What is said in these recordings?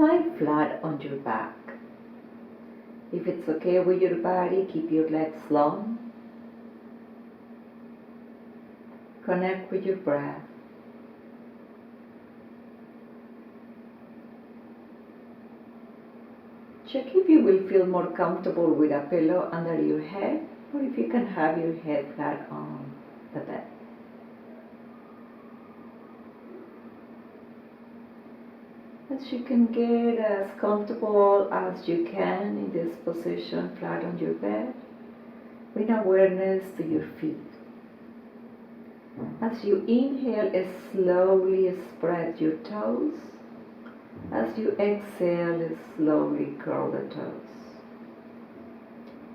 Lie flat on your back. If it's okay with your body, keep your legs long. Connect with your breath. Check if you will feel more comfortable with a pillow under your head or if you can have your head flat on the bed. As you can get as comfortable as you can in this position flat on your bed, bring awareness to your feet. As you inhale, slowly spread your toes. As you exhale, slowly curl the toes.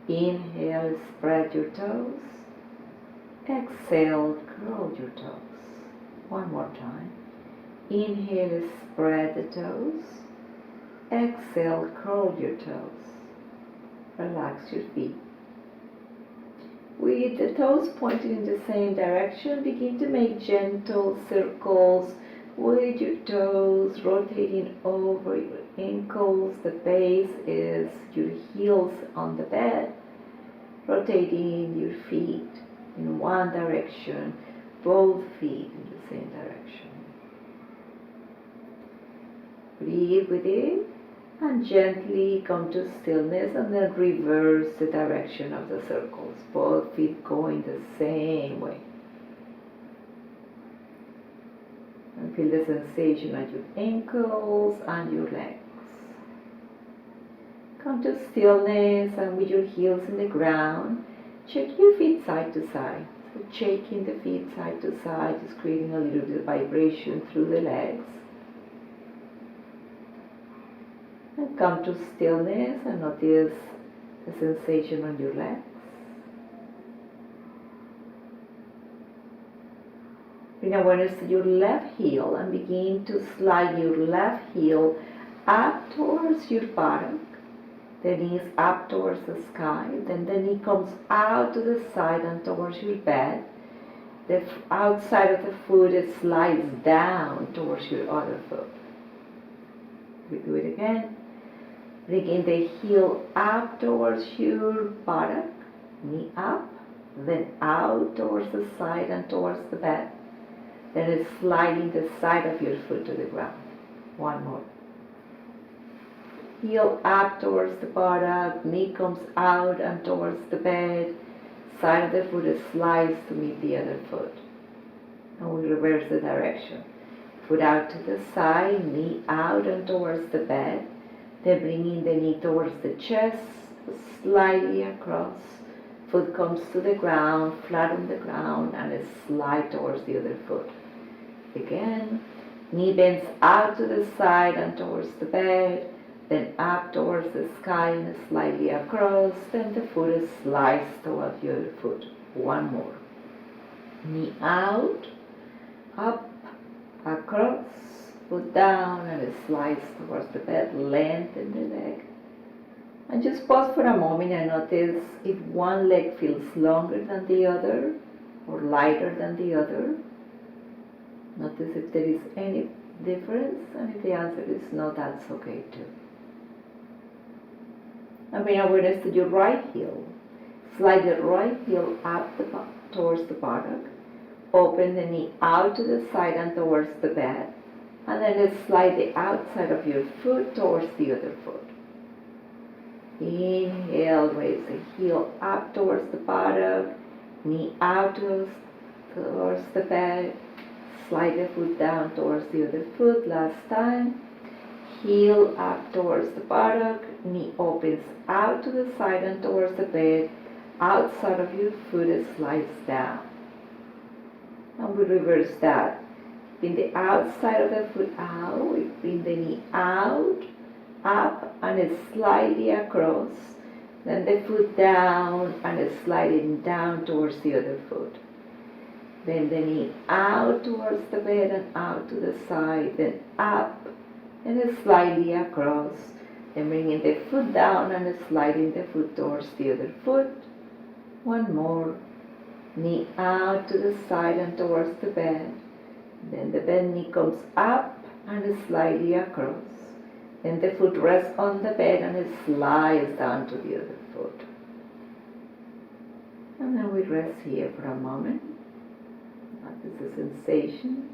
Inhale, spread your toes. Exhale, curl your toes. One more time. Inhale, spread the toes. Exhale, curl your toes. Relax your feet. With the toes pointed in the same direction, begin to make gentle circles with your toes, rotating over your ankles. The base is your heels on the bed, rotating your feet in one direction, both feet in the same direction. Breathe within and gently come to stillness and then reverse the direction of the circles, both feet going the same way. And feel the sensation at your ankles and your legs. Come to stillness and with your heels in the ground, shake your feet side to side. So shaking the feet side to side, just creating a little bit of vibration through the legs. And come to stillness and notice the sensation on your legs. Bring awareness to your left heel and begin to slide your left heel up towards your buttock. The knee is up towards the sky. Then the knee comes out to the side and towards your bed. The outside of the foot slides down towards your other foot. We do it again. Bringing the heel up towards your buttock, knee up, then out towards the side and towards the bed. Then it's sliding the side of your foot to the ground. One more. Heel up towards the buttock, knee comes out and towards the bed. Side of the foot slides to meet the other foot. And we reverse the direction. Foot out to the side, knee out and towards the bed. Then bringing the knee towards the chest, slightly across. Foot comes to the ground, flat on the ground, and slide towards the other foot. Again, knee bends out to the side and towards the bed, then up towards the sky and slightly across, then the foot slides towards the other foot. One more. Knee out, up, across, foot down, and it slides towards the bed. Lengthen the leg. And just pause for a moment and notice if one leg feels longer than the other or lighter than the other. Notice if there is any difference, and if the answer is no, that's okay too. And bring awareness to your right heel. Slide the right heel up towards the buttock. Open the knee out to the side and towards the bed. And then slide the outside of your foot towards the other foot. Inhale, raise the heel up towards the buttock, knee out towards the bed. Slide the foot down towards the other foot. Last time. Heel up towards the buttock, knee opens out to the side and towards the bed. Outside of your foot slides down. And we reverse that. Bring the outside of the foot out. We bring the knee out, up, and slightly across. Then the foot down and sliding down towards the other foot. Bend the knee out towards the bed and out to the side, then up and slightly across. Then bringing the foot down and sliding the foot towards the other foot. One more. Knee out to the side and towards the bed. Then the bent knee comes up and slightly across. Then the foot rests on the bed and it slides down to the other foot. And then we rest here for a moment. Notice the sensation.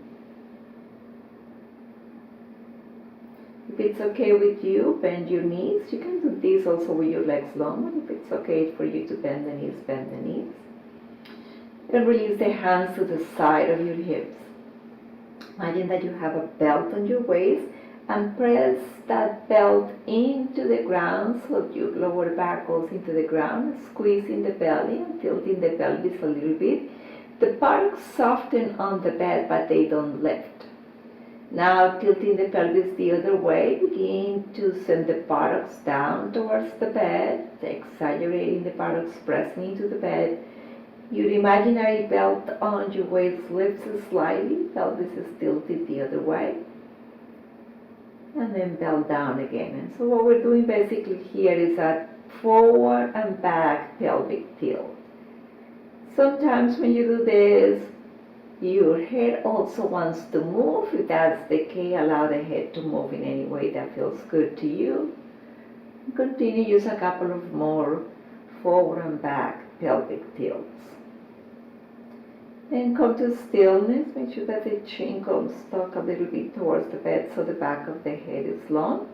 If it's okay with you, bend your knees. You can do this also with your legs long, but if it's okay for you to bend the knees, bend the knees. And release the hands to the side of your hips. Imagine that you have a belt on your waist and press that belt into the ground so your lower back goes into the ground, squeezing the belly and tilting the pelvis a little bit. The buttocks soften on the bed, but they don't lift. Now tilting the pelvis the other way, begin to send the buttocks down towards the bed, exaggerating the buttocks pressing into the bed. Your imaginary belt on your waist lifts slightly, pelvis is tilted the other way, and then belt down again. And so what we're doing basically here is a forward and back pelvic tilt. Sometimes when you do this, your head also wants to move. If that's the case, allow the head to move in any way that feels good to you. Continue, use a couple of more forward and back pelvic tilts. Then come to stillness. Make sure that the chin comes stuck a little bit towards the bed so the back of the head is long.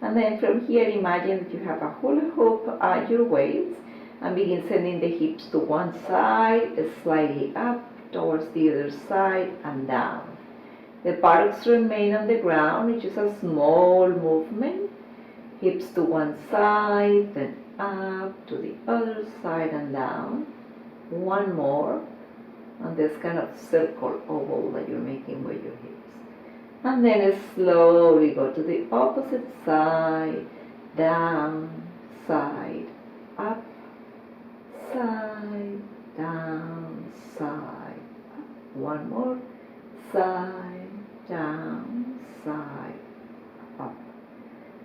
And then from here, imagine that you have a hula hoop at your waist and begin sending the hips to one side, slightly up, towards the other side and down. The buttocks remain on the ground, which is a small movement. Hips to one side, then up to the other side and down. One more on this kind of circle oval that you're making with your hips. And then slowly go to the opposite side, down, side, up, side, down, side. One more, side, down, side, up.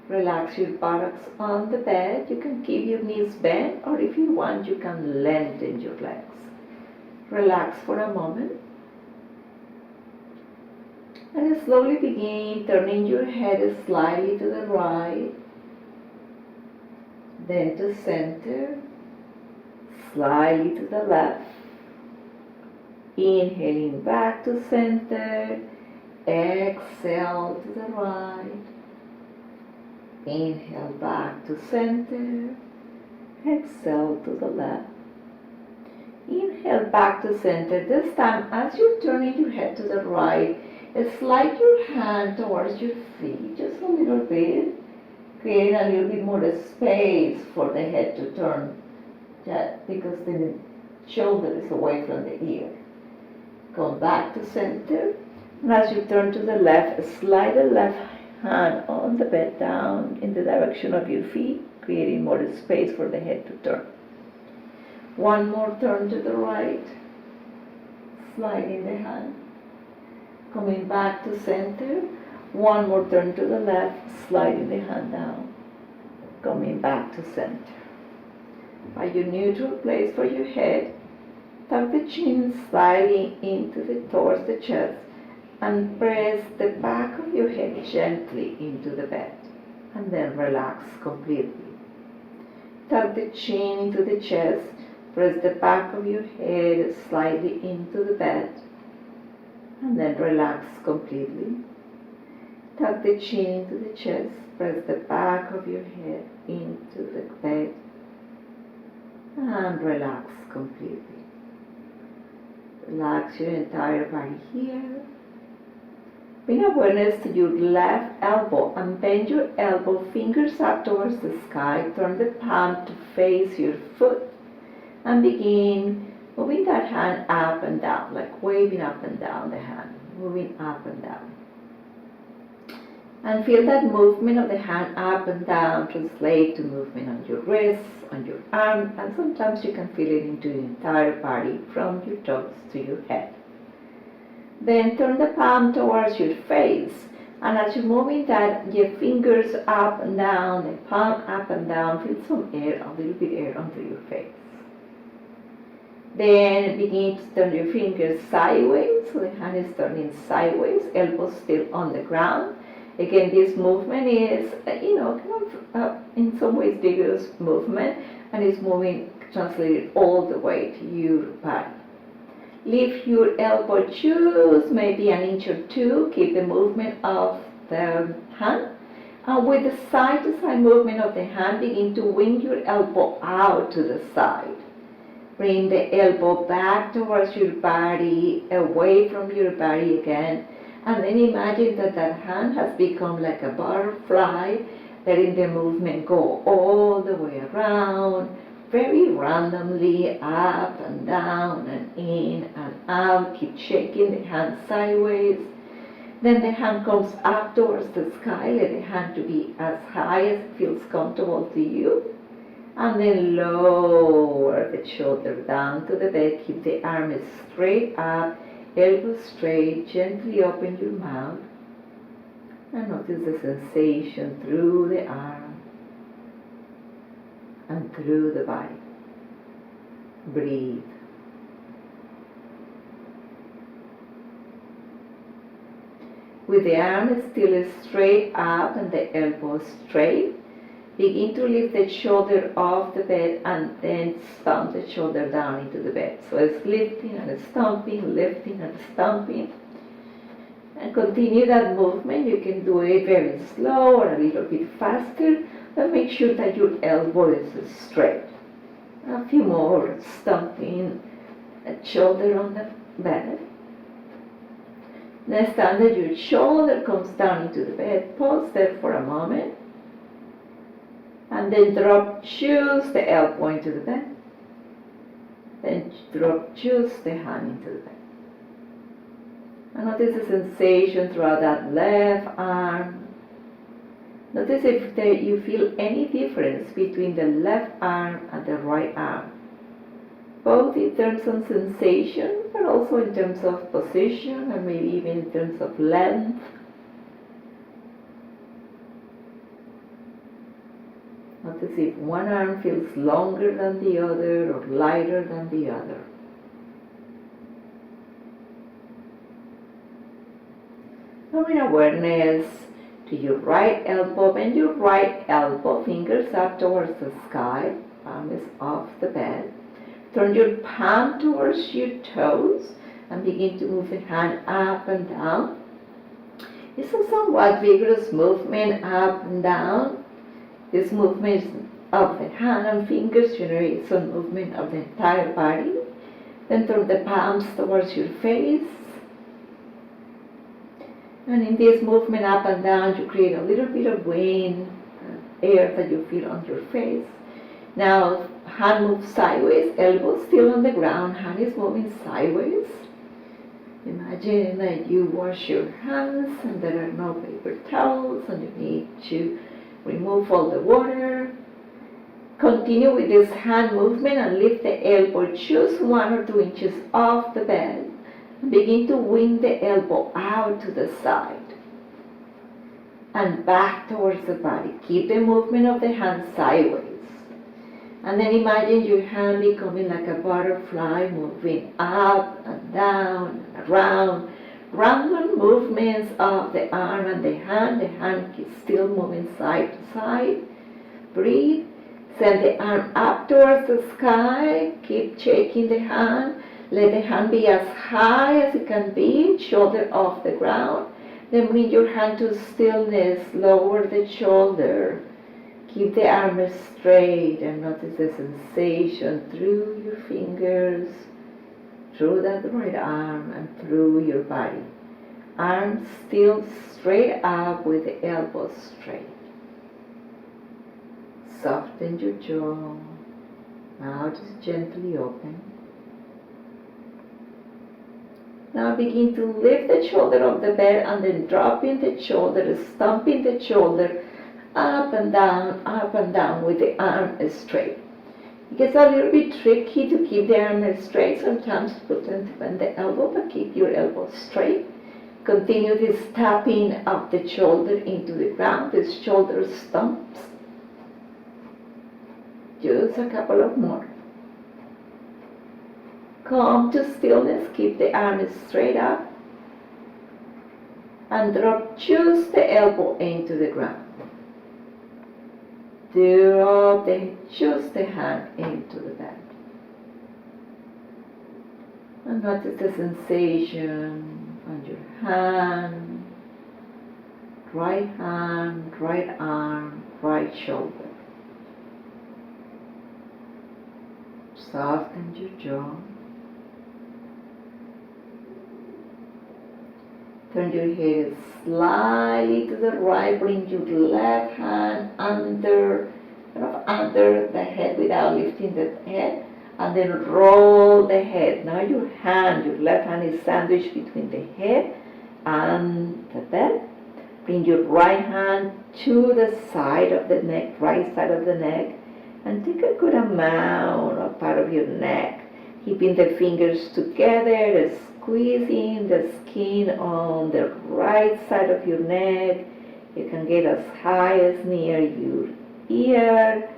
Relax your buttocks on the bed. You can keep your knees bent, or if you want, you can lengthen your legs. Relax for a moment. And slowly begin turning your head slightly to the right, then to center, slightly to the left. Inhaling back to center, exhale to the right, inhale back to center, exhale to the left. Inhale back to center. This time, as you're turning your head to the right, slide your hand towards your feet just a little bit, creating a little bit more space for the head to turn, because the shoulder is away from the ear. Come back to center, and as you turn to the left, slide the left hand on the bed down in the direction of your feet, creating more space for the head to turn. One more turn to the right, sliding the hand, coming back to center. One more turn to the left, sliding the hand down, coming back to center. By your neutral place for your head, tuck the chin slightly towards the chest and press the back of your head gently into the bed, and then relax completely. Tuck the chin into the chest, press the back of your head slightly into the bed, and then relax completely. Tuck the chin into the chest, press the back of your head into the bed, and relax completely. Relax your entire body here. Bring awareness to your left elbow and bend your elbow, fingers up towards the sky. Turn the palm to face your foot and begin moving that hand up and down, like waving up and down the hand, moving up and down. And feel that movement of the hand up and down translate to movement on your wrists, on your arm, and sometimes you can feel it into the entire body from your toes to your head. Then turn the palm towards your face, and as you're moving that, your fingers up and down, the palm up and down, feel some air, a little bit air onto your face. Then begin to turn your fingers sideways, so the hand is turning sideways, elbows still on the ground. Again, this movement is, in some ways vigorous movement, and it's moving, translated all the way to your body. Lift your elbow just maybe an inch or two. Keep the movement of the hand. And with the side-to-side movement of the hand, begin to wing your elbow out to the side. Bring the elbow back towards your body, away from your body again. And then imagine that that hand has become like a butterfly, letting the movement go all the way around, very randomly, up and down and in and out. Keep shaking the hand sideways. Then the hand comes up towards the sky. Let the hand to be as high as it feels comfortable to you. And then lower the shoulder down to the bed. Keep the arm straight up, elbows straight. Gently open your mouth. And notice the sensation through the arm and through the body. Breathe. With the arm still straight up and the elbow straight, begin to lift the shoulder off the bed and then stomp the shoulder down into the bed. So it's lifting and stomping, lifting and stomping. And continue that movement. You can do it very slow or a little bit faster, but make sure that your elbow is straight. A few more stomping the shoulder on the bed. Next time that your shoulder comes down into the bed, pause there for a moment. And then drop just the elbow into the bed. Then drop just the hand into the bed. And notice the sensation throughout that left arm. Notice if you feel any difference between the left arm and the right arm. Both in terms of sensation, but also in terms of position, and maybe even in terms of length. Notice if one arm feels longer than the other or lighter than the other. Now bring awareness to your right elbow. Bend your right elbow, fingers up towards the sky, palm is off the bed. Turn your palm towards your toes and begin to move the hand up and down. It's a somewhat vigorous movement up and down. This movement of the hand and fingers generates some movement of the entire body. Then turn the palms towards your face. And in this movement up and down, you create a little bit of wind, air that you feel on your face. Now, hand moves sideways, elbow still on the ground, hand is moving sideways. Imagine that you wash your hands and there are no paper towels and you need to remove all the water. Continue with this hand movement and lift the elbow just 1 or 2 inches off the bed. Begin to wing the elbow out to the side and back towards the body. Keep the movement of the hand sideways. And then imagine your hand becoming like a butterfly, moving up and down and around. Random movements of the arm and the hand. The hand is still moving side to side. Breathe. Send the arm up towards the sky. Keep shaking the hand. Let the hand be as high as it can be, shoulder off the ground. Then bring your hand to stillness, lower the shoulder. Keep the arm straight and notice the sensation through your fingers, through that right arm and through your body. Arm still straight up with the elbows straight. Soften your jaw. Now just gently open. Now begin to lift the shoulder of the bed and then dropping the shoulder, stomping the shoulder up and down with the arm straight. It gets a little bit tricky to keep the arm straight. Sometimes put them to bend the elbow, but keep your elbow straight. Continue this tapping of the shoulder into the ground, this shoulder stumps. Just a couple of more. Come to stillness, keep the arm straight up. and drop just the elbow into the ground. Drop just the hand into the bed. And notice the sensation on your hand, right arm, right shoulder. Soften your jaw. Turn your head slightly to the right. Bring your left hand under the head without lifting the head. And then roll the head. Now your left hand is sandwiched between the head and the bed. Bring your right hand to the side of the neck, right side of the neck, and take a good amount of part of your neck, keeping the fingers together, squeezing the skin on the right side of your neck. You can get as high as near your ear,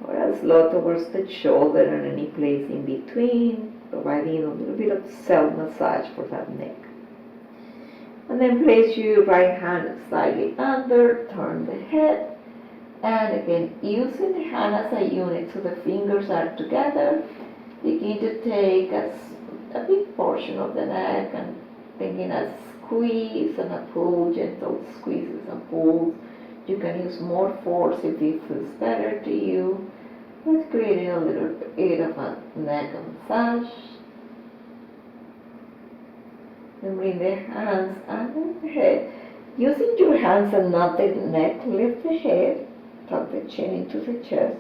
or as low towards the shoulder and any place in between, providing a little bit of self-massage for that neck. And then place your right hand slightly under, turn the head, and again, using the hand as a unit so the fingers are together, begin to take a big portion of the neck and bringing a squeeze and a pull, gentle squeezes and pulls. You can use more force if it feels better to you. Let's create a little bit of a neck massage. Then bring the hands under the head. Using your hands and not the neck, lift the head, tuck the chin into the chest.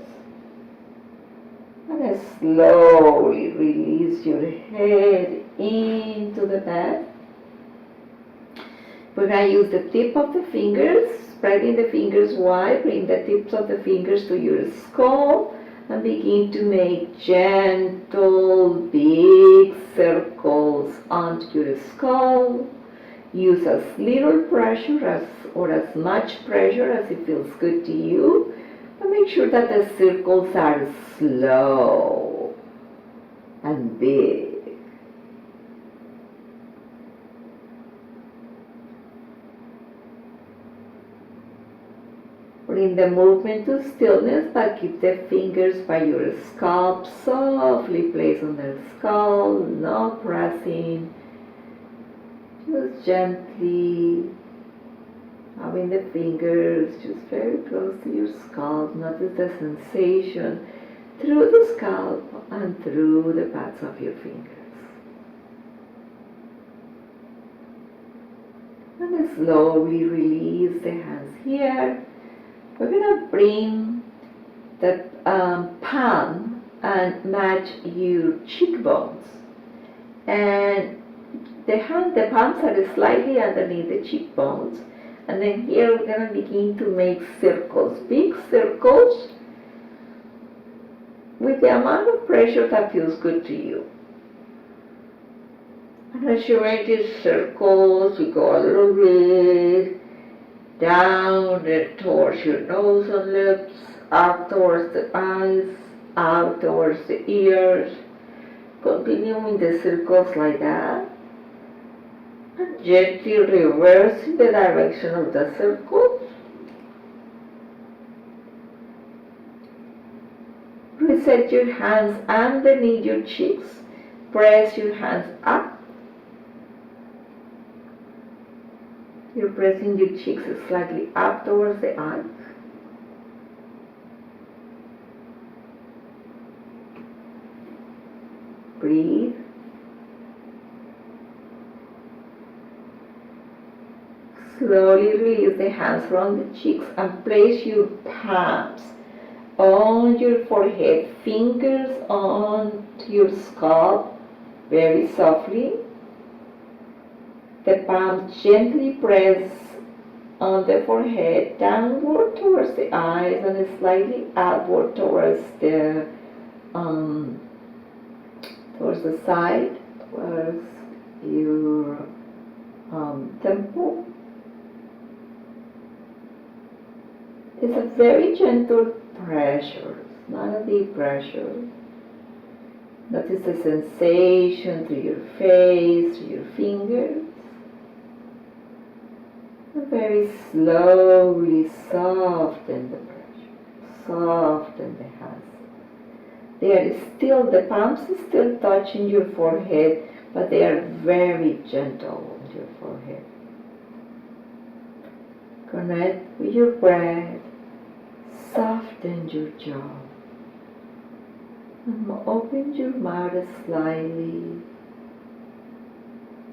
And then slowly release your head into the bed. We're going to use the tip of the fingers, spreading the fingers wide, bring the tips of the fingers to your skull, and begin to make gentle, big circles onto your skull. Use as little pressure or as much pressure as it feels good to you, but make sure that the circles are slow and big. Bring the movement to stillness, but keep the fingers by your scalp, softly placed on the skull, no pressing, just gently having the fingers just very close to your scalp. Notice the sensation through the scalp and through the pads of your fingers. And then slowly release the hands here. We're going to bring the palm and match your cheekbones. And the palms are slightly underneath the cheekbones. And then here we're going to begin to make circles, big circles, with the amount of pressure that feels good to you. And as you make these circles, you go a little bit down towards your nose and lips, up towards the eyes, out towards the ears. Continuing the circles like that. And gently reversing the direction of the circle. Reset your hands underneath your cheeks. Press your hands up. You're pressing your cheeks slightly up towards the eyes. Breathe. Slowly release the hands from the cheeks and place your palms on your forehead, fingers on your scalp, very softly. The palms gently press on the forehead, downward towards the eyes and slightly upward towards the side, towards your temple. It's a very gentle pressure, not a deep pressure. Notice the sensation through your face, through your fingers. And very slowly soften the pressure, soften the hands. They are still, the palms are still touching your forehead, but they are very gentle on your forehead. Connect with your breath, soften your jaw, and open your mouth slightly,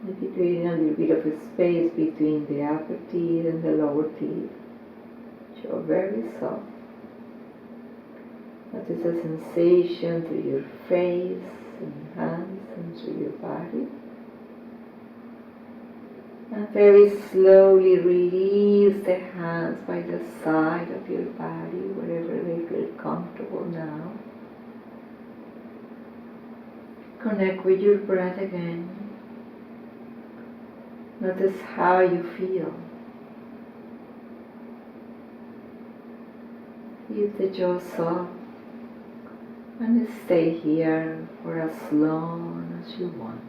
maybe creating a little bit of a space between the upper teeth and the lower teeth. Jaw very soft. Notice a sensation through your face and hands and through your body. And very slowly release the hands by the side of your body, wherever they feel comfortable now. Connect with your breath again. Notice how you feel. Keep the jaw soft and stay here for as long as you want.